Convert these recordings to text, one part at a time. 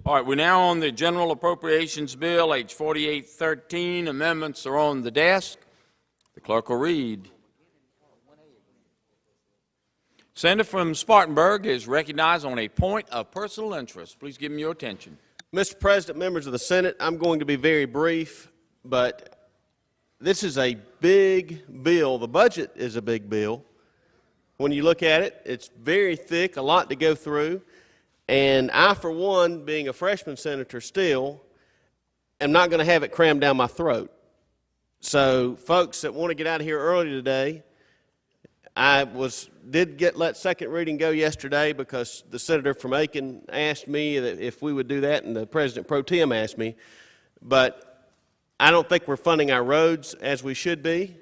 All right, we're now on the General Appropriations Bill, H 4813. Amendments are on the desk. The clerk will read. Senator from Spartanburg is recognized on a point of personal interest. Please give him your attention. Mr. President, members of the Senate, I'm going to be very brief, but this is a big bill. The budget is a big bill. When you look at it, it's very thick, a lot to go through. And I, for one, being a freshman senator still, am not going to have it crammed down my throat. So folks that want to get out of here early today, I did let second reading go yesterday because the senator from Aiken asked me if we would do that, and the President Pro Tem asked me. But I don't think we're funding our roads as we should be.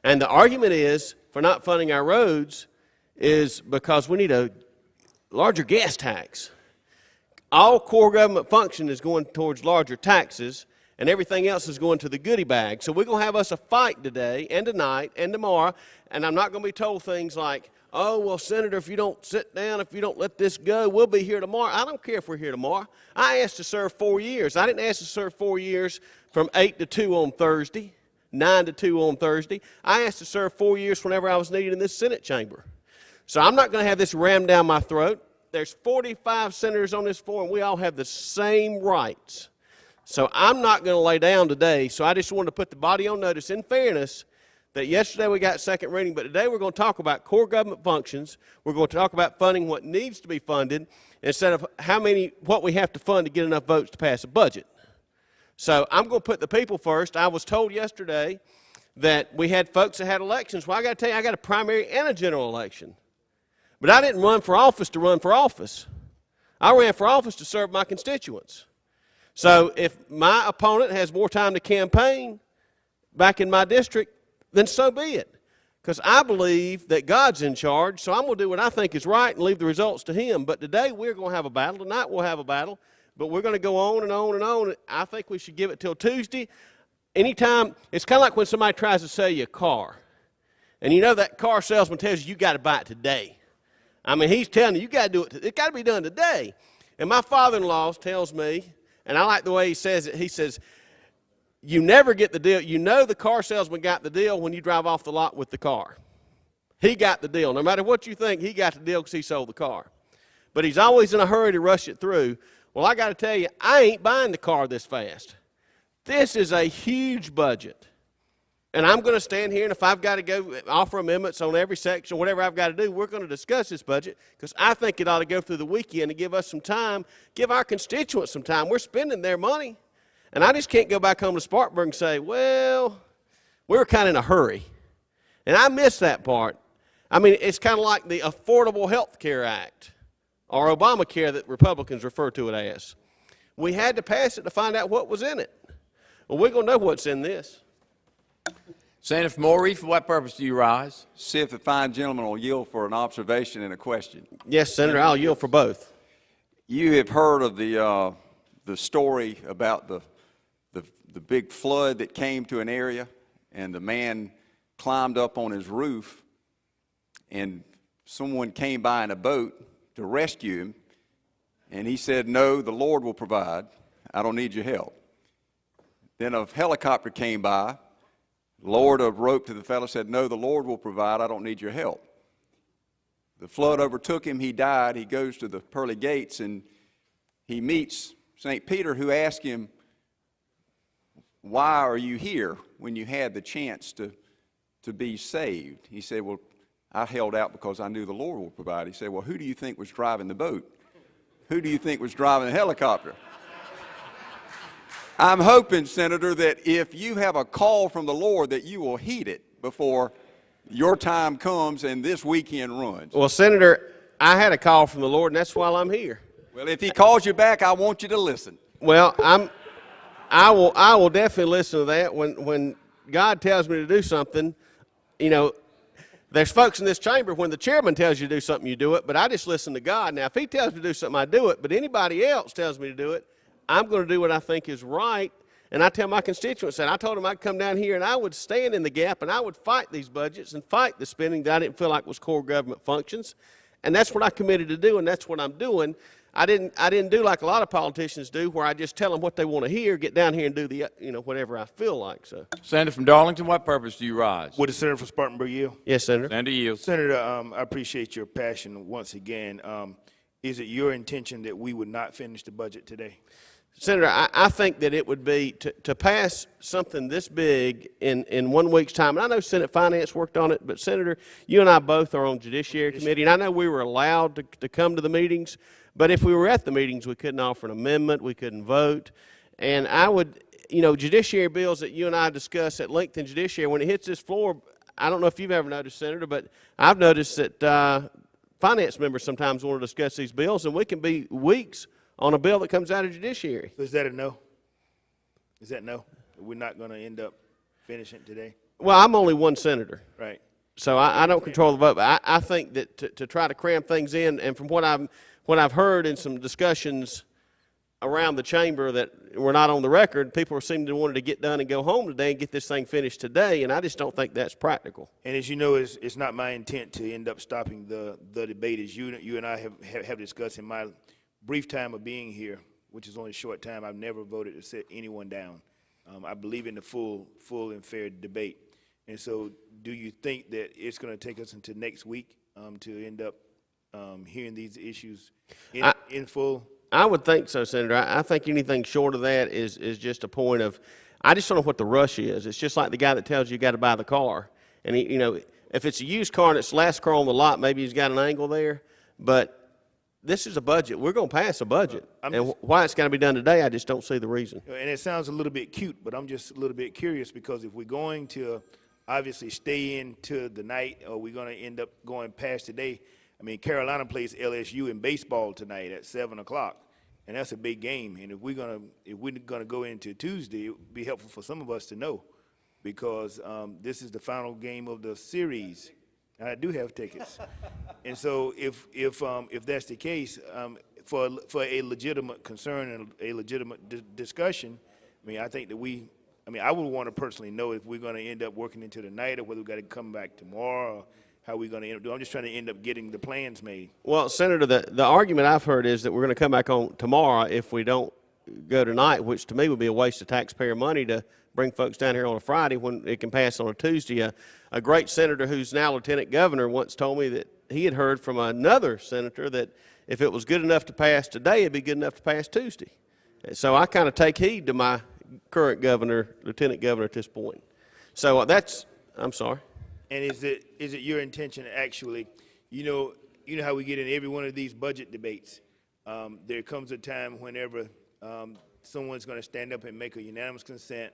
And the argument is for not funding our roads is because we need a larger gas tax. All core government function is going towards larger taxes, and everything else is going to the goodie bag. So we're going to have us a fight today and tonight and tomorrow, and I'm not going to be told things like, oh, well, Senator, if you don't sit down, if you don't let this go, we'll be here tomorrow. I don't care if we're here tomorrow. I asked to serve 4 years. I didn't ask to serve 4 years from 8 to 2 on Thursday, 9 to 2 on Thursday. I asked to serve 4 years whenever I was needed in this Senate chamber. So I'm not going to have this rammed down my throat. There's 45 senators on this floor, and we all have the same rights. So I'm not going to lay down today. So I just wanted to put the body on notice, in fairness, that yesterday we got second reading, but today we're going to talk about core government functions. We're going to talk about funding what needs to be funded instead of what we have to fund to get enough votes to pass a budget. So I'm going to put the people first. I was told yesterday that we had folks that had elections. Well, I got to tell you, I got a primary and a general election. But I didn't run for office to run for office. I ran for office to serve my constituents. So if my opponent has more time to campaign back in my district, then so be it. Because I believe that God's in charge, so I'm going to do what I think is right and leave the results to Him. But today we're going to have a battle. Tonight we'll have a battle. But we're going to go on and on and on. I think we should give it till Tuesday. Anytime, it's kind of like when somebody tries to sell you a car. And you know that car salesman tells you got to buy it today. I mean, he's telling you, you got to do it. It's got to be done today. And my father-in-law tells me, and I like the way he says it, he says, you never get the deal. You know the car salesman got the deal when you drive off the lot with the car. He got the deal. No matter what you think, he got the deal because he sold the car. But he's always in a hurry to rush it through. Well, I got to tell you, I ain't buying the car this fast. This is a huge budget. And I'm going to stand here, and if I've got to go offer amendments on every section, whatever I've got to do, we're going to discuss this budget because I think it ought to go through the weekend and give us some time, give our constituents some time. We're spending their money. And I just can't go back home to Spartanburg and say, well, we were kind of in a hurry. And I miss that part. I mean, it's kind of like the Affordable Health Care Act or Obamacare that Republicans refer to it as. We had to pass it to find out what was in it. Well, we're going to know what's in this. Senator from Moree, for what purpose do you rise? See if the fine gentleman will yield for an observation and a question. Yes, Senator, I'll yield for both. You have heard of the story about the big flood that came to an area, and the man climbed up on his roof, and someone came by in a boat to rescue him, and he said, no, the Lord will provide. I don't need your help. Then a helicopter came by, lowered a rope to the fellow, said, no, the Lord will provide. I don't need your help. The flood overtook him. He died. He goes to the pearly gates, and he meets St. Peter, who asked him, why are you here when you had the chance to be saved? He said, well, I held out because I knew the Lord will provide. He said, well, who do you think was driving the boat? Who do you think was driving the helicopter? I'm hoping, Senator, that if you have a call from the Lord that you will heed it before your time comes and this weekend runs. Well, Senator, I had a call from the Lord, and that's why I'm here. Well, if He calls you back, I want you to listen. Well, I will definitely listen to that. When God tells me to do something, you know, there's folks in this chamber, when the chairman tells you to do something, you do it, but I just listen to God. Now, if He tells me to do something, I do it, but anybody else tells me to do it, I'm going to do what I think is right. And I tell my constituents that. I told them I'd come down here and I would stand in the gap and I would fight these budgets and fight the spending that I didn't feel like was core government functions. And that's what I committed to do, and that's what I'm doing. I didn't do like a lot of politicians do, where I just tell them what they want to hear, get down here and do the, whatever I feel like. So, Senator from Darlington, what purpose do you rise? Would the senator from Spartanburg yield? yes, Senator. Senator yields. Senator, I appreciate your passion once again. Is it your intention that we would not finish the budget today? Senator, I think that it would be to pass something this big in 1 week's time. And I know Senate Finance worked on it, but Senator, you and I both are on Judiciary Committee, and I know we were allowed to come to the meetings, but if we were at the meetings, we couldn't offer an amendment, we couldn't vote. And I would, judiciary bills that you and I discuss at length in Judiciary, when it hits this floor, I don't know if you've ever noticed, Senator, but I've noticed that finance members sometimes want to discuss these bills, and we can be weeks on a bill that comes out of Judiciary. So is that a no? Is that no? We're not going to end up finishing today? Well, I'm only one senator, Right. so I don't control the vote. But I think that to try to cram things in, and from what I've heard in some discussions around the chamber that were not on the record, people seem to want to get done and go home today and get this thing finished today, and I just don't think that's practical. And as you know, it's not my intent to end up stopping the debate. As you and I have discussed in my brief time of being here, which is only a short time, I've never voted to set anyone down. I believe in the full and fair debate. And so do you think that it's going to take us into next week to end up hearing these issues in full? I would think so, Senator. I think anything short of that is just a point of, I just don't know what the rush is. It's just like the guy that tells you got to buy the car. And, if it's a used car and it's the last car on the lot, maybe he's got an angle there. But this is a budget. We're going to pass a budget. And why it's got to be done today, I just don't see the reason. And it sounds a little bit cute, but I'm just a little bit curious, because if we're going to obviously stay into the night, or we're going to end up going past today, I mean, Carolina plays LSU in baseball tonight at 7 o'clock, and that's a big game. And if we're gonna go into Tuesday, it would be helpful for some of us to know, because this is the final game of the series. I do have tickets, and so if that's the case, for a legitimate concern and a legitimate discussion, I mean, I think that I would want to personally know if we're going to end up working into the night, or whether we got to come back tomorrow, or how we're going to end up doing. I'm just trying to end up getting the plans made. Well, Senator, the argument I've heard is that we're going to come back on tomorrow if we don't go tonight, which to me would be a waste of taxpayer money to bring folks down here on a Friday when it can pass on a Tuesday. A great senator who's now lieutenant governor once told me that he had heard from another senator that if it was good enough to pass today, it'd be good enough to pass Tuesday. So I kind of take heed to my current governor, lieutenant governor at this point. So I'm sorry. And is it your intention actually, you know how we get in every one of these budget debates, there comes a time whenever someone's going to stand up and make a unanimous consent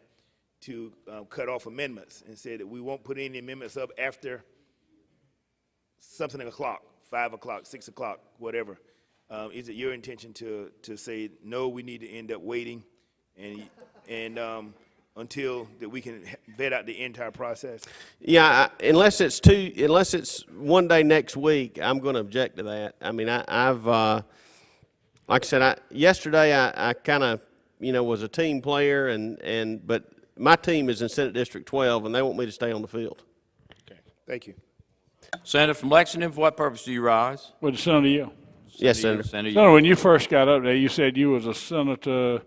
to cut off amendments, and say that we won't put any amendments up after something o'clock, 5 o'clock, 6 o'clock, whatever. Is it your intention to say, no, we need to end up waiting and until that we can vet out the entire process? Yeah, unless it's one day next week, I'm going to object to that. I mean, I've like I said, yesterday I kind of was a team player, but my team is in Senate District 12, and they want me to stay on the field. Okay, thank you. Senator from Lexington, for what purpose do you rise? With the Senator Yield. Yes, Senator. Senator, when you first got up there, you said you was a senator.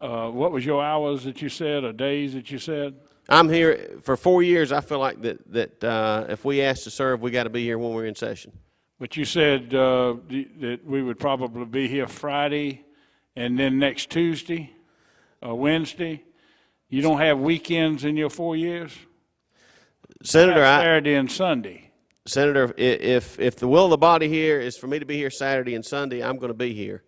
What was your hours that you said, or days that you said? I'm here for 4 years. I feel like that if we ask to serve, we got to be here when we're in session. But you said that we would probably be here Friday, and then next Tuesday, Wednesday. You don't have weekends in your 4 years? Senator, Saturday and Sunday. Senator, if the will of the body here is for me to be here Saturday and Sunday, I'm going to be here.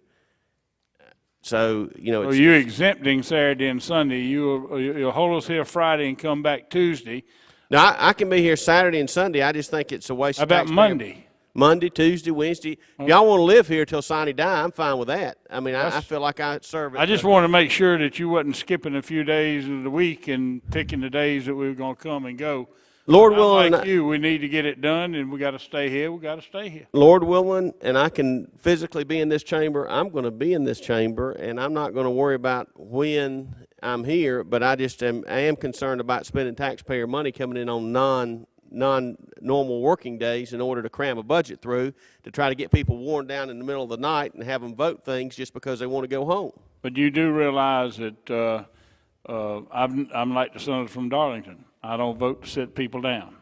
So, So you're exempting Saturday and Sunday. You'll hold us here Friday and come back Tuesday. Now, I can be here Saturday and Sunday. I just think it's a waste How of about taxpayer. Monday? Monday, Tuesday, Wednesday. If y'all want to live here till Sonny die, I'm fine with that. I mean, I feel like I serve. I just want to make sure that you wasn't skipping a few days of the week and picking the days that we were going to come and go. Lord I'm willing, like you, we need to get it done, and we got to stay here. We got to stay here. Lord willing, and I can physically be in this chamber, I'm going to be in this chamber, and I'm not going to worry about when I'm here, but I am concerned about spending taxpayer money coming in on normal working days in order to cram a budget through to try to get people worn down in the middle of the night and have them vote things just because they want to go home. But you do realize that I'm like the senator from Darlington. I don't vote to sit people down.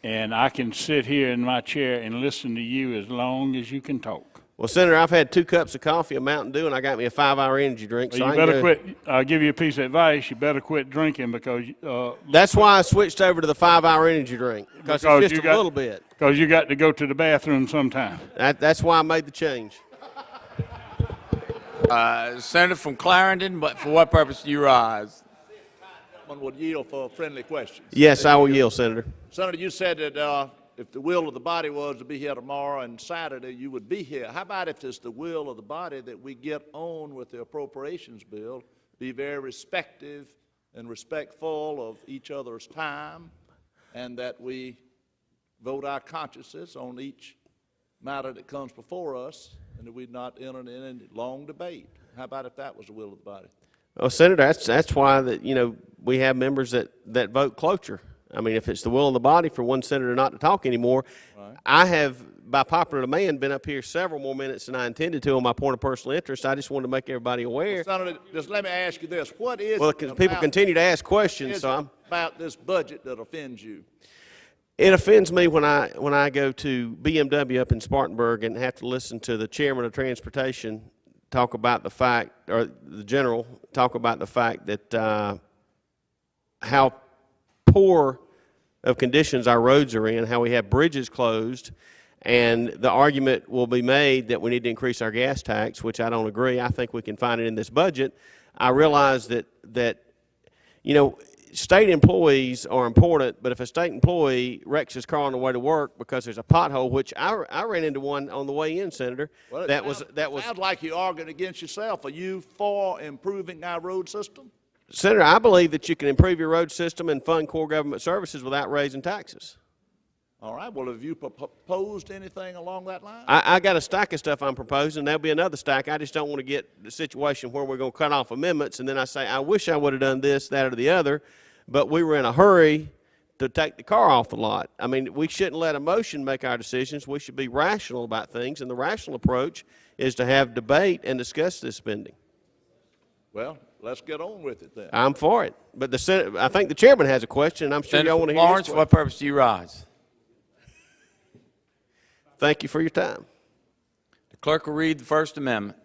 And I can sit here in my chair and listen to you as long as you can talk. Well, Senator, I've had 2 cups of coffee, a Mountain Dew, and I got me a 5-hour energy drink. Well, So you I better can quit. I'll give you a piece of advice. You better quit drinking because That's why I switched over to the 5-hour energy drink, because it's just a little bit. Because you got to go to the bathroom sometime. That's why I made the change. Senator from Clarendon, but for what purpose do you rise? One would yield for friendly questions. Yes, I will yield, Senator. Senator, you said that if the will of the body was to be here tomorrow and Saturday, you would be here. How about if it's the will of the body that we get on with the appropriations bill, be very respectful and respectful of each other's time, and that we vote our consciences on each matter that comes before us, and that we not enter in any long debate? How about if that was the will of the body? Well, Senator, that's why we have members that vote cloture. I mean, if it's the will of the body for one senator not to talk anymore, right. I have, by popular demand, been up here several more minutes than I intended to on my point of personal interest. I just wanted to make everybody aware. Well, Senator, just let me ask you this: what is well, people continue to ask questions, so I'm about this budget that offends you? It offends me when I go to BMW up in Spartanburg and have to listen to the chairman of transportation talk about the fact, or the general talk about the fact that how poor of conditions our roads are in, how we have bridges closed, and the argument will be made that we need to increase our gas tax, which I don't agree. I think we can find it in this budget. I realize that state employees are important, but if a state employee wrecks his car on the way to work because there's a pothole, which I ran into one on the way in, Senator, well, that was sounds like you're arguing against yourself. Are you for improving our road system? Senator, I believe that you can improve your road system and fund core government services without raising taxes. All right. Well, have you proposed anything along that line? I got a stack of stuff I'm proposing. There'll be another stack. I just don't want to get the situation where we're going to cut off amendments, and then I say, I wish I would have done this, that, or the other, but we were in a hurry to take the car off the lot. I mean, we shouldn't let emotion make our decisions. We should be rational about things, and the rational approach is to have debate and discuss this spending. Well, let's get on with it then. I'm for it. But I think the chairman has a question, and I'm sure y'all want to hear Lawrence, his for what question. purpose do you rise? Thank you for your time. The clerk will read the First Amendment.